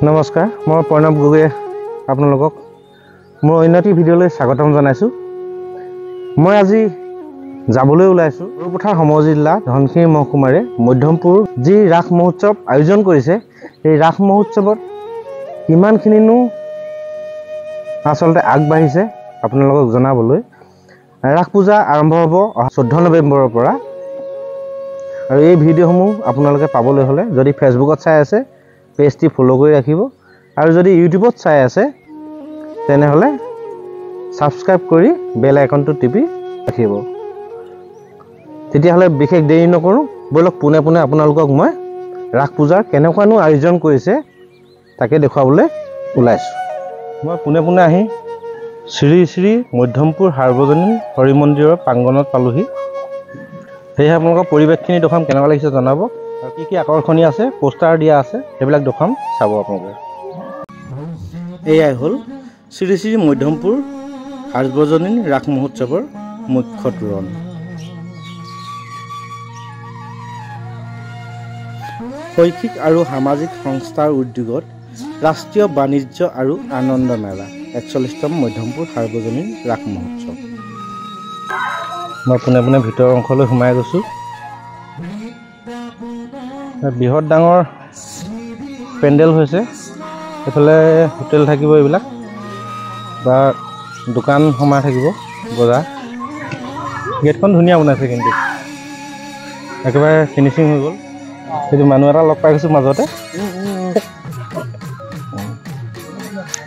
নমস্কাৰ, মই প্ৰণৱ গগৈয়ে আপোনালোকক মোৰ অন্য ভিডিঅ'লৈ স্বাগতম জনাইছোঁ। মই আজি যাবলৈ ওলাইছোঁ বৰপথাৰ সমষ্টি জিলা ধনশিৰি মহকুমাৰে মধ্যমপুৰ যি ৰাস মহোৎসৱ আয়োজন কৰিছে। এই ৰাস মহোৎসৱত কিমানখিনিনো আচলতে আগবাঢ়িছে আপোনালোকক জনাবলৈ। ৰাস পূজা আৰম্ভ হ'ব 14 নৱেম্বৰৰ পৰা। আৰু এই ভিডিঅ'সমূহ আপোনালোকে পাবলৈ হ'লে যদি ফেচবুকত চাই আছে পেজটি ফ'ল' কৰি ৰাখিব, আৰু যদি ইউটিউবত চাই আছে তেনেহ'লে ছাবস্ক্ৰাইব কৰি বেল আইকনটো টিপি ৰাখিব। তেতিয়াহ'লে বিশেষ দেৰি নকৰোঁ, ব'লক পোনে পোনে আপোনালোকক মই ৰাস পূজাৰ কেনেকুৱানো আয়োজন কৰিছে তাকে দেখুৱাবলৈ ওলাইছোঁ। মই পোনে পোনে আহি শ্ৰী শ্ৰী মধ্যমপুৰ সাৰ্বজনীন হৰি মন্দিৰৰ প্ৰাংগণত পালোহি। সেয়েহে আপোনালোকৰ পৰিৱেশখিনি দেখুৱাম, কেনেকুৱা লাগিছে জনাব, আৰু কি কি আকৰ্ষণীয় আছে, পোষ্টাৰ দিয়া আছে, সেইবিলাক দেখুৱাম, চাব আপোনালোকে। এয়াই হ'ল শ্ৰী শ্ৰী মধ্যমপুৰ সাৰ্বজনীন ৰাস মহোৎসৱৰ মুখ্য তোৰণ। শৈক্ষিক আৰু সামাজিক সংস্থাৰ উদ্যোগত ৰাষ্ট্ৰীয় বাণিজ্য আৰু আনন্দ মেলা 41তম মধ্যমপুৰ সাৰ্বজনীন ৰাস মহোৎসৱ। মই পোনে পোনে ভিতৰৰ অংশলৈ সোমাই গৈছোঁ। বৃহৎ ডাঙৰ পেণ্ডেল হৈছে, এইফালে হোটেল থাকিব, এইবিলাক বা দোকান সোমাই থাকিব, বজাৰ। গেটখন ধুনীয়া বনাইছে, কিন্তু একেবাৰে ফিনিচিং হৈ গ'ল। সেইটো মানুহ এটা লগ পাই গৈছোঁ মাজতে।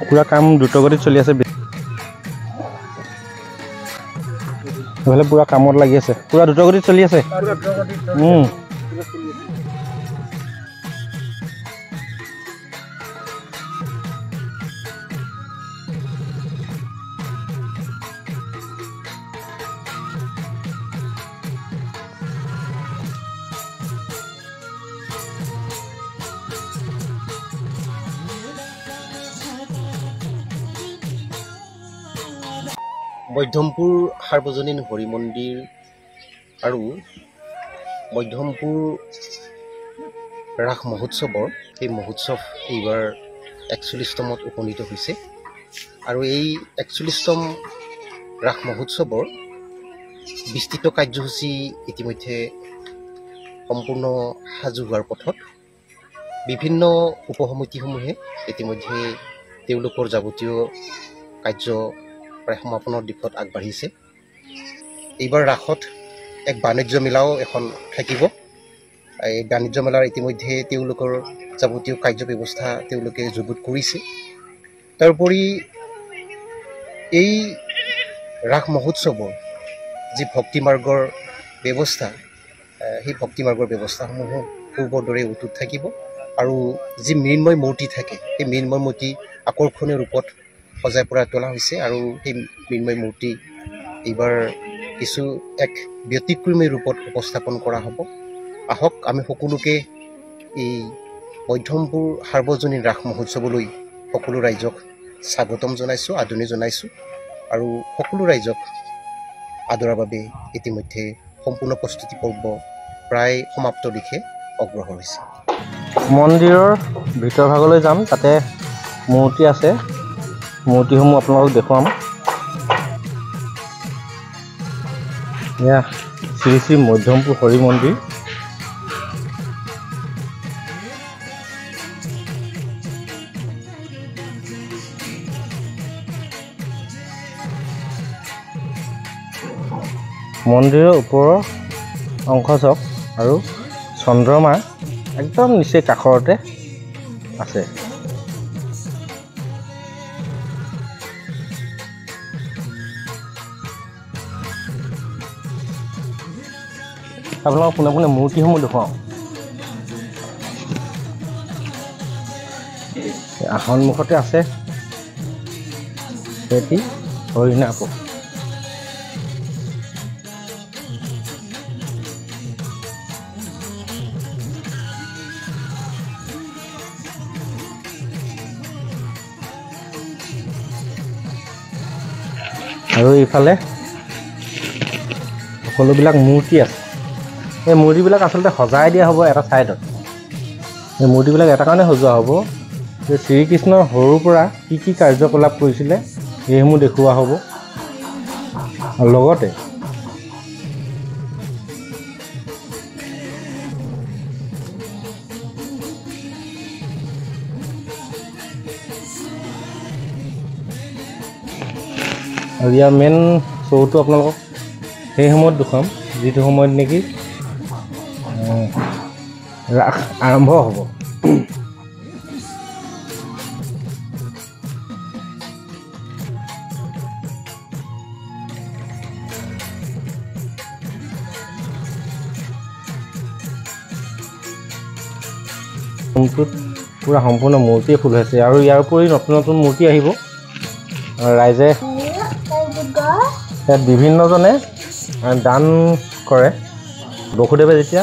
পুৰা কাম দ্ৰুতগতিত চলি আছে, এইফালে পুৰা কামত লাগি আছে, পুৰা দ্ৰুতগতিত চলি আছে। মধ্যমপুৰ সাৰ্বজনীন হৰি মন্দিৰ আৰু মধ্যমপুৰ ৰাস মহোৎসৱৰ এই মহোৎসৱ এইবাৰ 41তমত উপনীত হৈছে। আৰু এই 41তম ৰাস মহোৎসৱৰ বিস্তৃত কাৰ্যসূচী ইতিমধ্যে সম্পূৰ্ণ সাজু হোৱাৰ পথত। বিভিন্ন উপসমিতিসমূহে ইতিমধ্যে তেওঁলোকৰ যাৱতীয় কাৰ্য প্ৰায় সমাপনৰ দিশত আগবাঢ়িছে। এইবাৰ ৰাসত এক বাণিজ্য মেলাও এখন থাকিব। এই বাণিজ্য মেলাৰ ইতিমধ্যে তেওঁলোকৰ যাৱতীয় কাৰ্য ব্যৱস্থা তেওঁলোকে যুগুত কৰিছে। তাৰোপৰি এই ৰাস মহোৎসৱৰ যি ভক্তিমাৰ্গৰ ব্যৱস্থা, সেই ভক্তিমাৰ্গৰ ব্যৱস্থাসমূহো পূৰ্বৰ দৰে অটুট থাকিব। আৰু যি মৃন্ময় মূৰ্তি থাকে, সেই মৃন্ময় মূৰ্তি আকৰ্ষণীয় ৰূপত সজাই পৰাই তোলা হৈছে। আৰু সেই মৃন্ময় মূৰ্তি এইবাৰ কিছু এক ব্যতিক্ৰমী ৰূপত উপস্থাপন কৰা হ'ব। আহক আমি সকলোকে এই মধ্যমপুৰ সাৰ্বজনীন ৰাস মহোৎসৱলৈ সকলো ৰাইজক স্বাগতম জনাইছোঁ, আদৰণি জনাইছোঁ। আৰু সকলো ৰাইজক আদৰাৰ বাবে ইতিমধ্যে সম্পূৰ্ণ প্ৰস্তুতি পৰ্ব প্ৰায় সমাপ্ত দিশে অগ্ৰসৰ হৈছে। মন্দিৰৰ ভিতৰ ভাগলৈ যাম, তাতে মূৰ্তি আছে, মূৰ্তিসমূহ আপোনালোকক দেখুৱাম। এয়া শ্ৰী শ্ৰী মধ্যমপুৰ হৰি মন্দিৰ। মন্দিৰৰ ওপৰৰ অংশ চাওক, আৰু চন্দ্ৰমা একদম নিচেই কাষৰতে আছে। আপোনালোকক পোনে পোনে মূৰ্তিসমূহ দেখুৱাওঁ। সন্মুখতে আছে এটি হৰিণাপ। আৰু এইফালে সকলোবিলাক মূৰ্তি আছে। এই মূৰ্তিবিলাক আচলতে সজাই দিয়া হ'ব এটা ছাইডত। এই মূৰ্তিবিলাক এটা কাৰণে সজোৱা হ'ব, যে শ্ৰীকৃষ্ণৰ সৰুৰ পৰা কি কাৰ্যকলাপ কৰিছিলে এইসমূহ দেখুওৱা হ'ব। আৰু লগতে আৰু ইয়াৰ মেইন শ্ব'টো আপোনালোকক সেই সময়ত দেখুৱাম যিটো সময়ত নেকি ৰাস আৰম্ভ হ'ব। ৰুমটোত পুৰা সম্পূৰ্ণ মূৰ্তিয়ে ফুল হৈছে আৰু ইয়াৰ উপৰি নতুন নতুন মূৰ্তি আহিব। ৰাইজে ইয়াত বিভিন্নজনে দান কৰে। বসুদেৱে যেতিয়া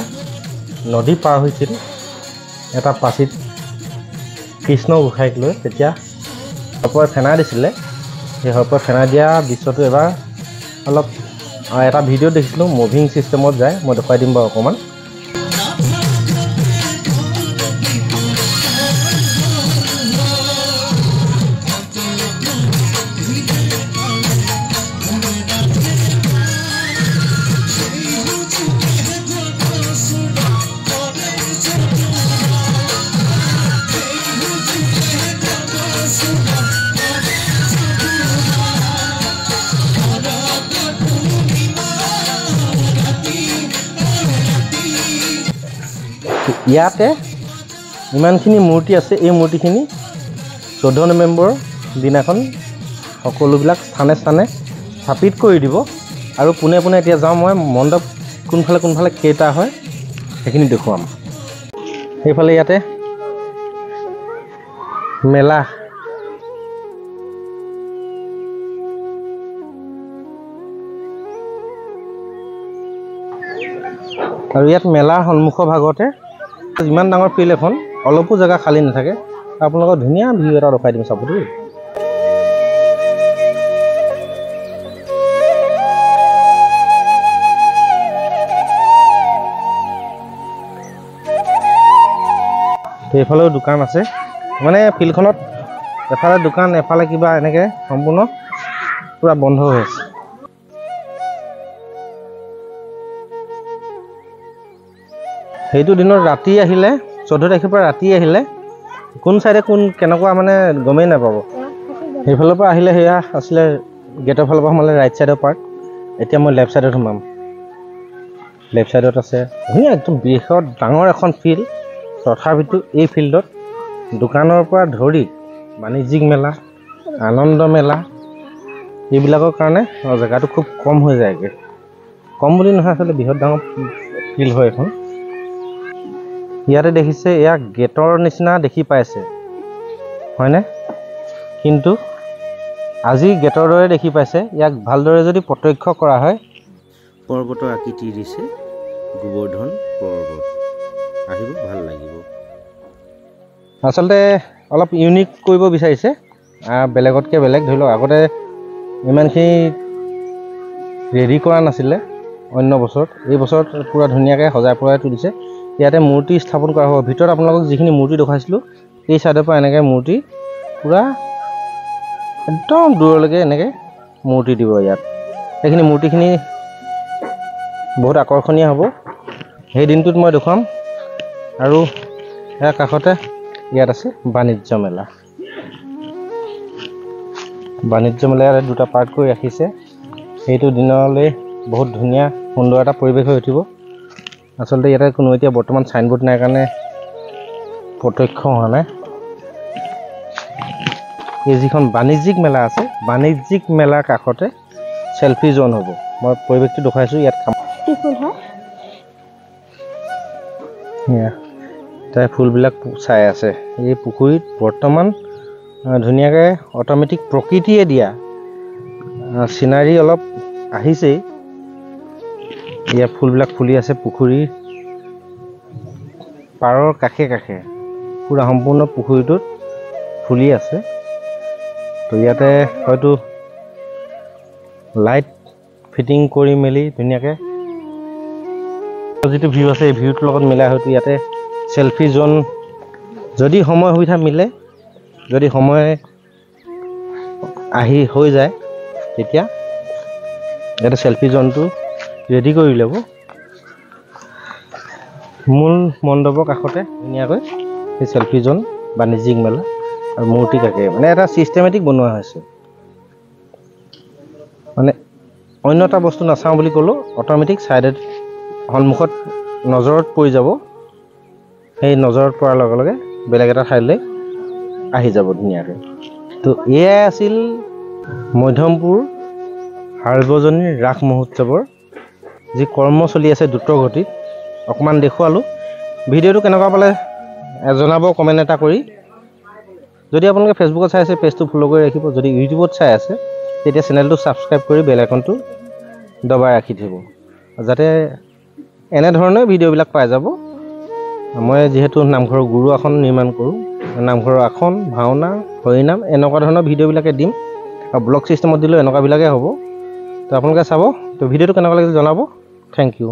নদী পাৰ হৈছিল এটা পাচিত কৃষ্ণ গোসাঁইক লৈ, তেতিয়া সৰ্পই ফেনা দিছিলে। সেই সৰ্পই ফেনা দিয়া দৃশ্যটো এবাৰ অলপ এটা ভিডিঅ' দেখিছিলোঁ, মুভিং ছিষ্টেমত যায়, মই দেখুৱাই দিম বাৰু অকণমান। ইয়াতে ইমানখিনি মূৰ্তি আছে। এই মূৰ্তিখিনি 14 নৱেম্বৰ দিনাখন সকলোবিলাক স্থানে স্থানে স্থাপিত কৰি দিব। আৰু পোনে পোনে এতিয়া যাওঁ মই মণ্ডপ কোনফালে কেইটা হয় সেইখিনি দেখুৱাম। সেইফালে ইয়াতে মেলা, আৰু ইয়াত মেলাৰ সন্মুখৰ ভাগতে ইমান ডাঙৰ ফিল্ড এখন, অলপো জেগা খালী নাথাকে। আপোনালোকক ধুনীয়া ভিউ এটা ৰখাই দিম, চাব দেই। এইফালেও দোকান আছে, মানে ফিল্ডখনত এফালে দোকান এফালে কিবা এনেকৈ সম্পূৰ্ণ পূৰা বন্ধ হৈ আছে। সেইটো দিনত ৰাতি আহিলে, 14 তাৰিখৰ পৰা ৰাতি আহিলে কোন চাইডে কেনেকুৱা মানে গমেই নাপাব। সেইফালৰ পৰা আহিলে সেয়া আছিলে গেটৰ ফালৰ পৰা সোমালে ৰাইট ছাইডৰ পাৰ্ট। এতিয়া মই লেফ্ট ছাইডত সোমাম। লেফ্ট ছাইডত আছে ধুনীয়া একদম বৃহৎ ডাঙৰ এখন ফিল্ড। তথাপিতো এই ফিল্ডত দোকানৰ পৰা ধৰি বাণিজ্যিক মেলা, আনন্দ মেলা এইবিলাকৰ কাৰণে জেগাটো খুব কম হৈ যায়গৈ। কম বুলি নহয়, আচলতে বৃহৎ ডাঙৰ ফিল্ড হয় এখন। ইয়াতে দেখিছে, ইয়াক গেটৰ নিচিনা দেখি পাইছে হয়নে? কিন্তু আজি গেটৰ দৰে দেখি পাইছে। ইয়াক ভালদৰে যদি প্ৰত্যক্ষ কৰা হয়, পৰ্বতৰ আকৃতি দিছে, গোবৰ্ধন পৰ্বত। আহিব, ভাল লাগিব। আচলতে অলপ ইউনিক কৰিব বিচাৰিছে, বেলেগতকৈ বেলেগ। ধৰি লওক আগতে ইমানখিনি ৰেডি কৰা নাছিলে অন্য বছৰত। এই বছৰত পূৰা ধুনীয়াকৈ সজাই পৰাই তুলিছে। ইয়াতে মূৰ্তি স্থাপন কৰা হ'ব। ভিতৰত আপোনালোকক যিখিনি মূৰ্তি দেখুৱাইছিলোঁ, এই ছাইডৰ পৰা এনেকৈ মূৰ্তি পূৰা একদম দূৰলৈকে এনেকৈ মূৰ্তি দিব ইয়াত। এইখিনি মূৰ্তিখিনি বহুত আকৰ্ষণীয় হ'ব। সেই দিনটোত মই দেখুৱাম। আৰু ইয়াৰ কাষতে ইয়াত আছে বাণিজ্য মেলা। বাণিজ্য মেলা ইয়াত দুটা পাৰ্ট কৰি ৰাখিছে। সেইটো দিনলৈ বহুত ধুনীয়া সুন্দৰ এটা পৰিৱেশ হৈ উঠিব। আচলতে ইয়াতে কোনো এতিয়া বৰ্তমান চাইনবোৰ্ড নাই কাৰণে প্ৰত্যক্ষ হোৱা নাই। এই যিখন বাণিজ্যিক মেলা আছে, বাণিজ্যিক মেলাৰ কাষতে চেলফি জ'ন হ'ব। মই পৰিৱেশটো দেখুৱাইছোঁ। ইয়াত তাই ফুলবিলাক চাই আছে। এই পুখুৰীত বৰ্তমান ধুনীয়াকৈ অট'মেটিক প্ৰকৃতিয়ে দিয়া চিনাৰী অলপ আহিছেই। ইয়াত ফুলবিলাক ফুলি আছে পুখুৰীৰ পাৰৰ কাষে কাষে, পূৰা সম্পূৰ্ণ পুখুৰীটোত ফুলি আছে। তো ইয়াতে হয়তো লাইট ফিটিং কৰি মেলি ধুনীয়াকৈ যিটো ভিউ আছে, এই ভিউটোৰ লগত মিলাই হয়তো ইয়াতে চেলফি জ'ন যদি সময় সুবিধা মিলে যদি সময় আহি হৈ যায় তেতিয়া ইয়াতে চেল্ফি জোনটো ৰেডি কৰি ল'ব। মূল মণ্ডপৰ কাষতে ধুনীয়াকৈ সেই চেল্ফি জোন বাণিজ্যিক মেলা আৰু মূৰ্তি কাকে মানে এটা ছিষ্টেমেটিক বনোৱা হৈছে। মানে অন্য এটা বস্তু নাচাওঁ বুলি ক'লেও অট'মেটিক ছাইডত সন্মুখত নজৰত পৰি যাব। সেই নজৰত পৰাৰ লগে লগে বেলেগ এটা ঠাইলৈ আহি যাব ধুনীয়াকৈ। তো এয়াই আছিল মধ্যমপুৰ সাৰ্বজনীন ৰাস মহোৎসৱৰ যি কৰ্ম চলি আছে দ্ৰুত গতিত অকণমান দেখুৱালোঁ। ভিডিঅ'টো কেনেকুৱা পালে জনাব কমেণ্ট এটা কৰি। যদি আপোনালোকে ফেচবুকত চাই আছে পেজটো ফ'ল' কৰি ৰাখিব। যদি ইউটিউবত চাই আছে তেতিয়া চেনেলটো ছাবস্ক্ৰাইব কৰি বেল আইকনটো দবাই ৰাখি থ'ব, যাতে এনেধৰণে ভিডিঅ'বিলাক পাই যাব। মই যিহেতু নামঘৰৰ গুৰু আসন নিৰ্মাণ কৰোঁ, নামঘৰৰ আসন, ভাওনা, হৰিনাম এনেকুৱা ধৰণৰ ভিডিঅ'বিলাকে দিম আৰু ব্লগ ছিষ্টেমত দিলেও এনেকুৱাবিলাকে হ'ব। তো আপোনালোকে চাব। তো ভিডিঅ'টো কেনেকুৱা লাগিল জনাব। Thank U.